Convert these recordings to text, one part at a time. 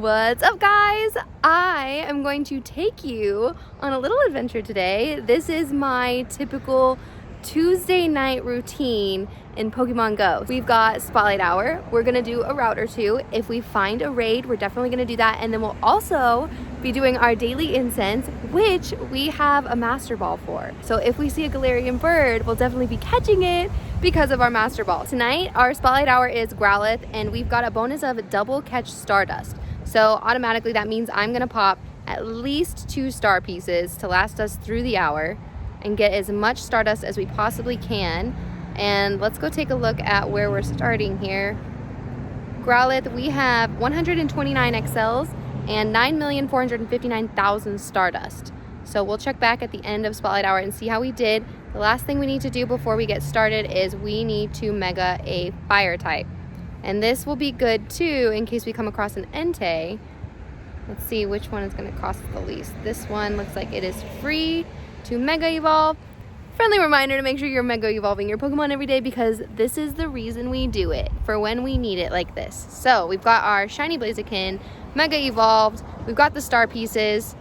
What's up, guys? I am going to take you on a little adventure today. This is my typical Tuesday night routine in Pokemon Go. We've got Spotlight Hour. We're gonna do a route or two. If we find a raid, we're definitely gonna do that. And then we'll also be doing our daily incense, which we have a Master Ball for. So if we see a Galarian bird, we'll definitely be catching it because of our Master Ball. Tonight, our Spotlight Hour is Growlithe, and we've got a bonus of double catch Stardust. So automatically that means I'm gonna pop at least 2 star pieces to last us through the hour and get as much Stardust as we possibly can. And let's go take a look at where we're starting here. Growlithe, we have 129 XLs and 9,459,000 Stardust. So we'll check back at the end of Spotlight Hour and see how we did. The last thing we need to do before we get started is we need to mega a fire type. And this will be good too in case we come across an Entei. Let's see which one is going to cost the least. This one looks like it is free to Mega Evolve. Friendly reminder to make sure you're Mega Evolving your Pokemon every day because this is the reason we do it, for when we need it like this. So we've got our Shiny Blaziken, Mega Evolved, we've got the star pieces,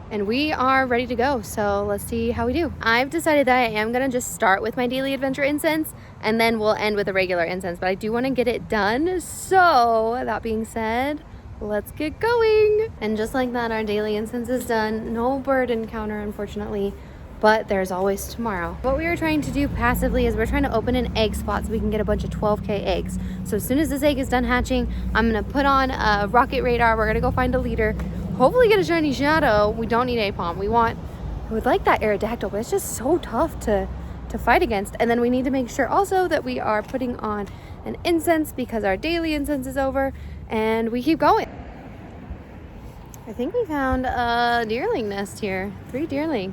and we are ready to go. So let's see how we do. I've decided that I am gonna just start with my daily adventure incense and then we'll end with a regular incense, but I do wanna get it done. So that being said, let's get going. And just like that, our daily incense is done. No bird encounter, unfortunately, but there's always tomorrow. What we are trying to do passively is we're trying to open an egg spot so we can get a bunch of 12K eggs. So as soon as this egg is done hatching, I'm gonna put on a rocket radar. We're gonna go find a leader. Hopefully get a shiny shadow. We don't need Apom. I would like that aerodactyl, but it's just so tough to fight against. And then we need to make sure also that we are putting on an incense because our daily incense is over and we keep going. I think we found a deerling nest here. 3 deerling.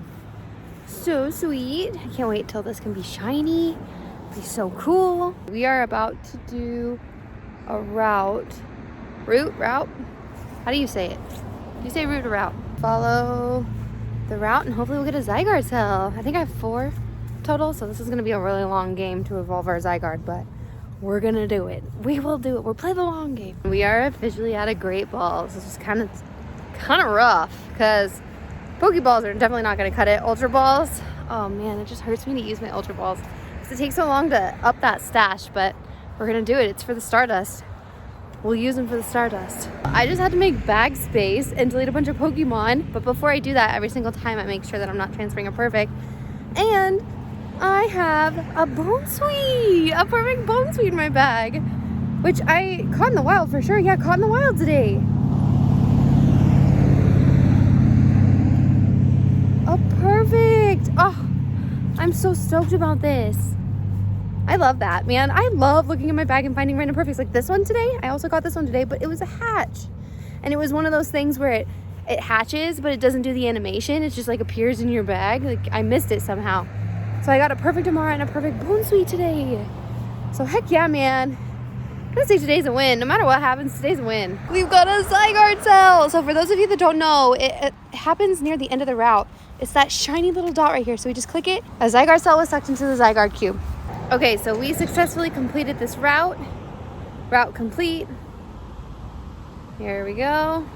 So sweet. I can't wait till this can be shiny. It'll be so cool. We are about to do a route. Route? How do you say it? You say route or route? Follow the route and hopefully we'll get a Zygarde cell. I think I have 4 total, so this is gonna be a really long game to evolve our Zygarde, but we're gonna do it. We will do it. We'll play the long game. We are officially at a Great Ball. This is kind of rough because Pokeballs are definitely not gonna cut it. Ultra Balls, oh man, it just hurts me to use my Ultra Balls because it takes so long to up that stash, but we're gonna do it. It's for the Stardust. We'll use them for the Stardust. I just had to make bag space and delete a bunch of Pokemon, but before I do that, every single time I make sure that I'm not transferring a perfect. And I have a Bonsweet, a perfect Bonsweet in my bag, which I caught in the wild for sure. Yeah, caught in the wild today. A perfect. Oh, I'm so stoked about this. I love that, man. I love looking in my bag and finding random perfects. Like this one today. I also got this one today, but it was a hatch. And it was one of those things where it hatches, but it doesn't do the animation. It just like appears in your bag. Like I missed it somehow. So I got a perfect Amara and a perfect Bonsweet today. So heck yeah, man. I'm gonna say today's a win. No matter what happens, today's a win. We've got a Zygarde cell. So for those of you that don't know, it happens near the end of the route. It's that shiny little dot right here. So we just click it. A Zygarde cell was sucked into the Zygarde cube. Okay, so we successfully completed this route. Route complete. Here we go.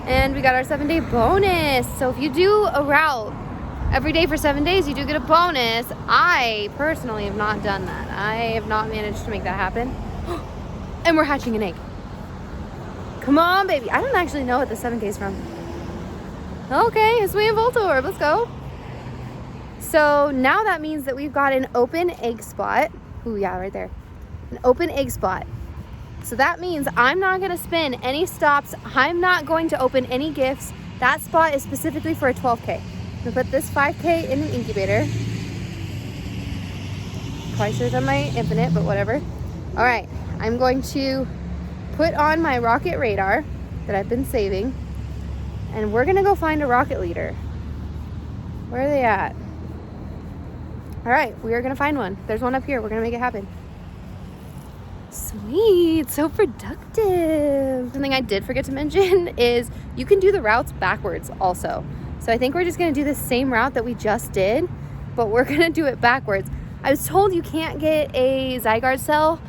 And we got our 7-day bonus. So if you do a route every day for 7 days, you do get a bonus. I personally have not done that. I have not managed to make that happen. And we're hatching an egg. Come on, baby. I don't actually know what the 7K is from. Okay, it's me and Voltorb. Let's go. So now that means that we've got an open egg spot. Ooh, yeah, right there. An open egg spot. So that means I'm not going to spin any stops. I'm not going to open any gifts. That spot is specifically for a 12K. I'm going to put this 5K in an incubator. Probably should have done my infinite, but whatever. All right, I'm going to put on my rocket radar that I've been saving. And we're going to go find a rocket leader. Where are they at? All right, we are gonna find one. There's one up here. We're gonna make it happen. Sweet, so productive. Something I did forget to mention is you can do the routes backwards also. So I think we're just gonna do the same route that we just did, but we're gonna do it backwards. I was told you can't get a Zygarde cell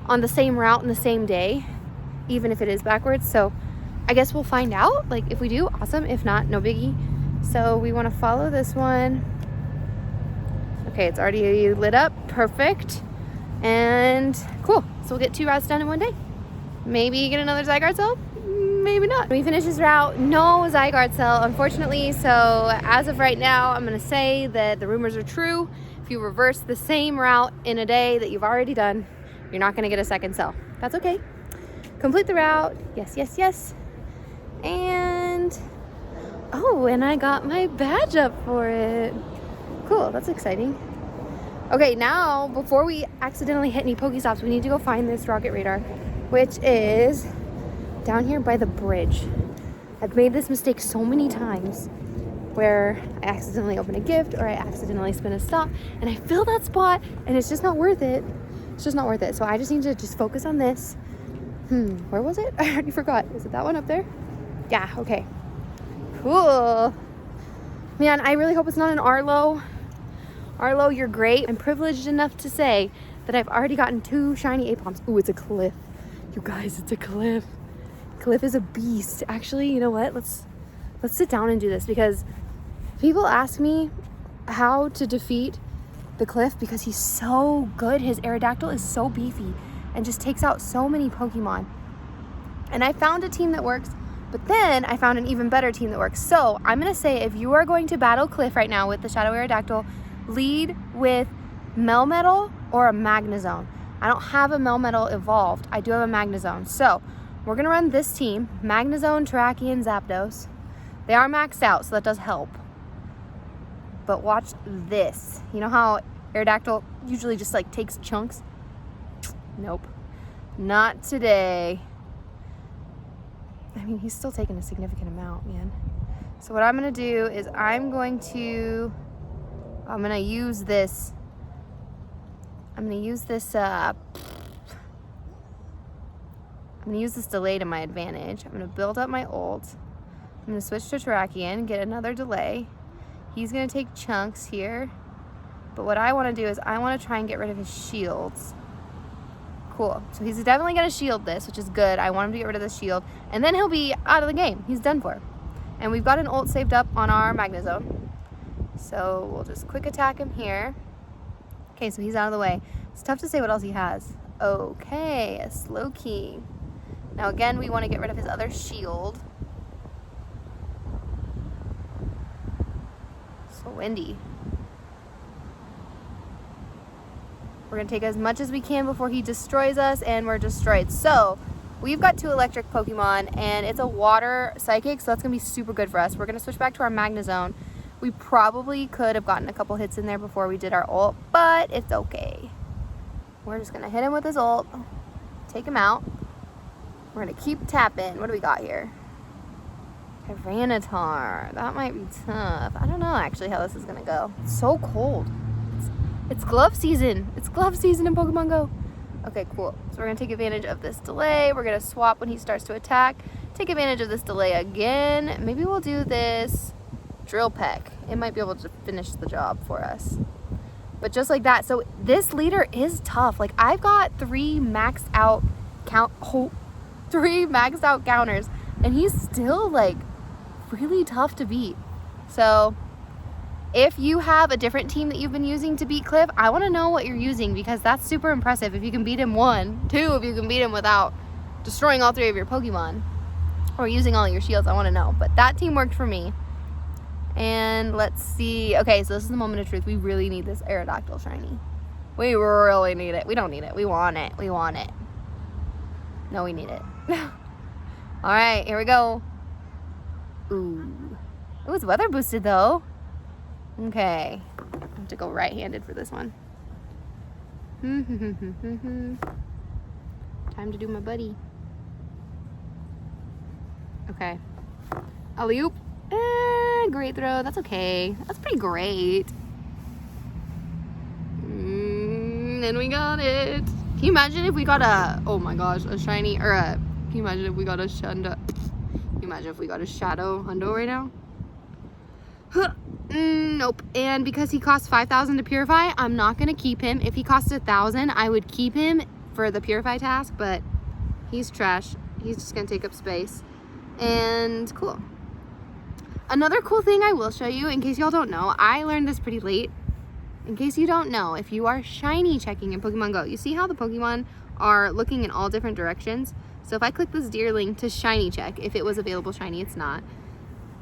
on the same route in the same day, even if it is backwards. So I guess we'll find out. Like, if we do, awesome. If not, no biggie. So we want to follow this one. Okay, it's already lit up. Perfect. And cool. So we'll get 2 routes done in one day. Maybe get another zygarde cell. Maybe not. When we finish this route, no zygarde cell, unfortunately. So as of right now, I'm going to say that the rumors are true. If you reverse the same route in a day that you've already done, you're not going to get a second cell. That's okay. Complete the route. Yes, yes, yes. And oh, and I got my badge up for it. Cool, that's exciting. Okay, now before we accidentally hit any Pokestops, we need to go find this rocket radar, which is down here by the bridge. I've made this mistake so many times where I accidentally open a gift or I accidentally spin a stop and I fill that spot and it's just not worth it. It's just not worth it. So I just need to just focus on this. Where was it? I already forgot. Is it that one up there? Yeah, okay. Cool. Man, I really hope it's not an Arlo. Arlo, you're great. I'm privileged enough to say that I've already gotten 2 shiny Appoms. Ooh, it's a Cliff. You guys, it's a Cliff. Cliff is a beast. Actually, you know what? Let's sit down and do this because people ask me how to defeat the Cliff because he's so good. His aerodactyl is so beefy and just takes out so many Pokemon. And I found a team that works. But then I found an even better team that works. So I'm going to say if you are going to battle Cliff right now with the Shadow Aerodactyl, lead with Melmetal or a Magnezone. I don't have a Melmetal evolved. I do have a Magnezone. So we're going to run this team, Magnezone, Terrakion, Zapdos. They are maxed out, so that does help. But watch this. You know how Aerodactyl usually just like takes chunks? Nope. Not today. I mean, he's still taking a significant amount, man. So what I'm going to do is I'm going to use this. I'm going to use this delay to my advantage. I'm going to build up my ult. I'm going to switch to Terrakion, get another delay. He's going to take chunks here. But what I want to do is I want to try and get rid of his shields. Cool. So he's definitely going to shield this, which is good. I want him to get rid of the shield. And then he'll be out of the game. He's done for. And we've got an ult saved up on our Magnezone. So we'll just quick attack him here. Okay, so he's out of the way. It's tough to say what else he has. Okay, a Slowking. Now again, we want to get rid of his other shield. So windy. We're going to take as much as we can before he destroys us, and we're destroyed. So we've got 2 electric Pokemon, and it's a water psychic, so that's going to be super good for us. We're going to switch back to our Magnezone. We probably could have gotten a couple hits in there before we did our ult, but it's okay. We're just going to hit him with his ult, take him out. We're going to keep tapping. What do we got here? Tyranitar. That might be tough. I don't know actually how this is going to go. It's so cold. It's glove season. It's glove season in Pokemon Go. Okay, cool. So we're going to take advantage of this delay. We're going to swap when he starts to attack. Take advantage of this delay again. Maybe we'll do this Drill Peck. It might be able to finish the job for us. But just like that. So this leader is tough. Like, I've got 3 maxed out counters. And he's still, like, really tough to beat. So if you have a different team that you've been using to beat Cliff, I want to know what you're using because that's super impressive. If you can beat him 1, 2, if you can beat him without destroying all 3 of your Pokemon or using all your shields, I want to know. But that team worked for me. And let's see. Okay, so this is the moment of truth. We really need this Aerodactyl shiny. We really need it. We don't need it. We want it. We want it. No, we need it. All right, here we go. Ooh. It was weather boosted though. Okay. I have to go right-handed for this one. Time to do my buddy. Okay. Alley-oop. Great throw. That's okay. That's pretty great. And we got it. Can you imagine if we got a, oh my gosh, a shiny, or a, can you imagine if we got a Shadow Hundo right now? Nope. And because he costs 5,000 to purify, I'm not going to keep him. If he costs 1,000, I would keep him for the purify task, but he's trash. He's just going to take up space. And cool. Another cool thing I will show you, in case y'all don't know, I learned this pretty late. In case you don't know, if you are shiny checking in Pokemon Go, you see how the Pokemon are looking in all different directions? So if I click this Deerling to shiny check, if it was available shiny, it's not.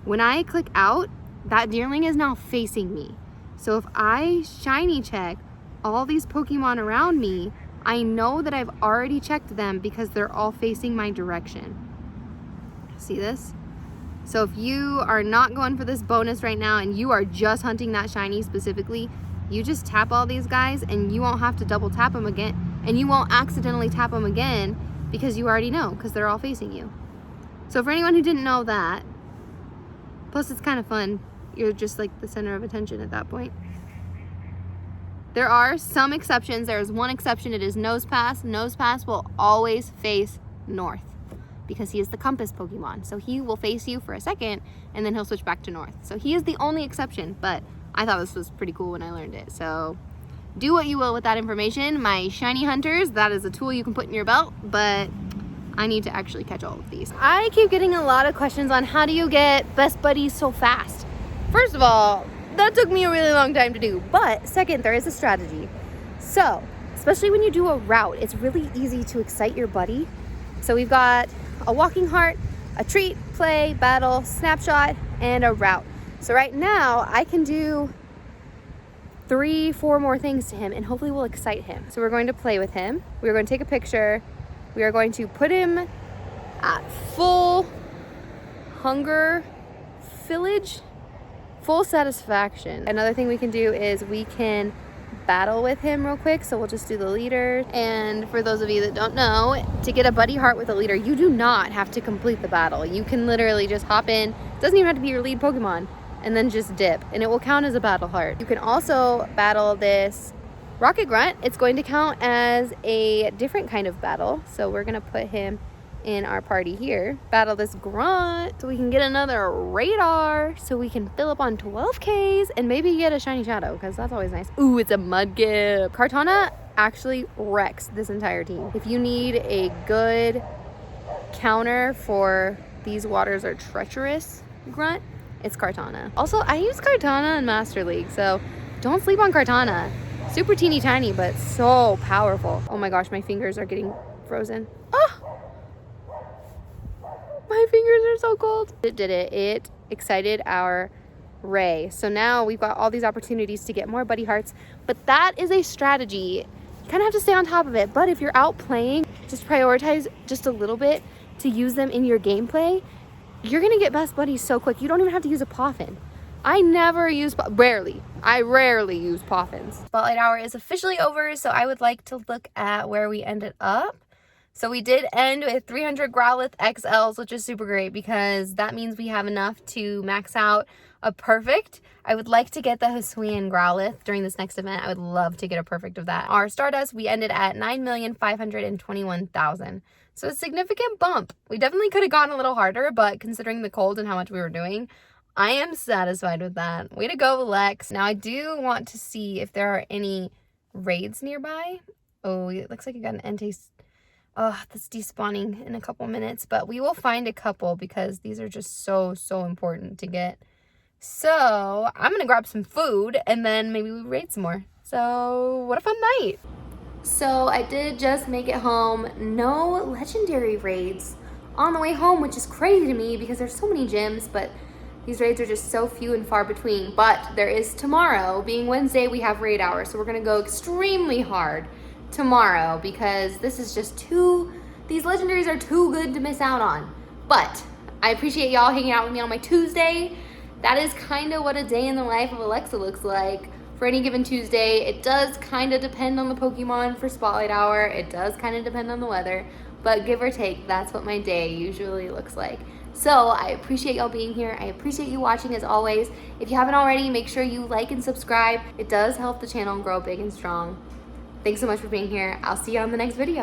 When I click out, that Deerling is now facing me. So if I shiny check all these Pokemon around me, I know that I've already checked them because they're all facing my direction. See this? So if you are not going for this bonus right now and you are just hunting that shiny specifically, you just tap all these guys and you won't have to double tap them again, and you won't accidentally tap them again because you already know, because they're all facing you. So for anyone who didn't know that, plus it's kind of fun, you're just like the center of attention at that point. There are some exceptions. There is one exception. It is Nosepass. Nosepass will always face north because he is the compass Pokemon. So he will face you for a second and then he'll switch back to north. So he is the only exception, but I thought this was pretty cool when I learned it. So do what you will with that information. My shiny hunters, that is a tool you can put in your belt, but I need to actually catch all of these. I keep getting a lot of questions on how do you get best buddies so fast? First of all, that took me a really long time to do, but second, there is a strategy. So, especially when you do a route, it's really easy to excite your buddy. So we've got a walking heart, a treat, play, battle, snapshot, and a route. So right now, I can do 3-4 more things to him and hopefully we'll excite him. So we're going to play with him. We're going to take a picture. We are going to put him at full hunger village, full satisfaction. Another thing we can do is we can battle with him real quick. So we'll just do the leader. And for those of you that don't know, to get a buddy heart with a leader, you do not have to complete the battle. You can literally just hop in. It doesn't even have to be your lead Pokemon, and then just dip, and it will count as a battle heart. You can also battle this Rocket Grunt. It's going to count as a different kind of battle. So we're gonna put him in our party here. Battle this Grunt so we can get another radar, so we can fill up on 12Ks and maybe get a shiny shadow, because that's always nice. Ooh, it's a Mudkip. Kartana actually wrecks this entire team. If you need a good counter for these waters are treacherous Grunt, it's Kartana. Also, I use Kartana in Master League, so don't sleep on Kartana. Super teeny tiny, but so powerful. Oh my gosh, my fingers are getting frozen. Oh! My fingers are so cold. It did it. It excited our Ray. So now we've got all these opportunities to get more buddy hearts, but that is a strategy. You kind of have to stay on top of it, but if you're out playing, just prioritize just a little bit to use them in your gameplay. You're gonna get best buddies so quick. You don't even have to use a Poffin. I rarely use Poffins. Spotlight hour is officially over, so I would like to look at where we ended up. So we did end with 300 Growlithe XLs, which is super great because that means we have enough to max out a perfect. I would like to get the Hisuian Growlithe during this next event. I would love to get a perfect of that. Our Stardust, we ended at 9,521,000. So a significant bump. We definitely could have gone a little harder, but considering the cold and how much we were doing, I am satisfied with that. Way to go, Lex. Now I do want to see if there are any raids nearby. Oh, it looks like I got an Entei. Oh, that's despawning in a couple minutes, but we will find a couple because these are just so important to get. So I'm gonna grab some food and then maybe we raid some more. So what a fun night. So I did just make it home. No legendary raids on the way home, which is crazy to me because there's so many gyms, but these raids are just so few and far between. But there is tomorrow, being Wednesday, we have raid hour. So we're gonna go extremely hard tomorrow because this is just these legendaries are too good to miss out on. But I appreciate y'all hanging out with me on my Tuesday. That is kind of what a day in the life of Alexa looks like. For any given Tuesday, it does kind of depend on the Pokemon for Spotlight Hour. It does kind of depend on the weather, but give or take, that's what my day usually looks like. So I appreciate y'all being here. I appreciate you watching as always. If you haven't already, make sure you like and subscribe. It does help the channel grow big and strong. Thanks so much for being here. I'll see you on the next video.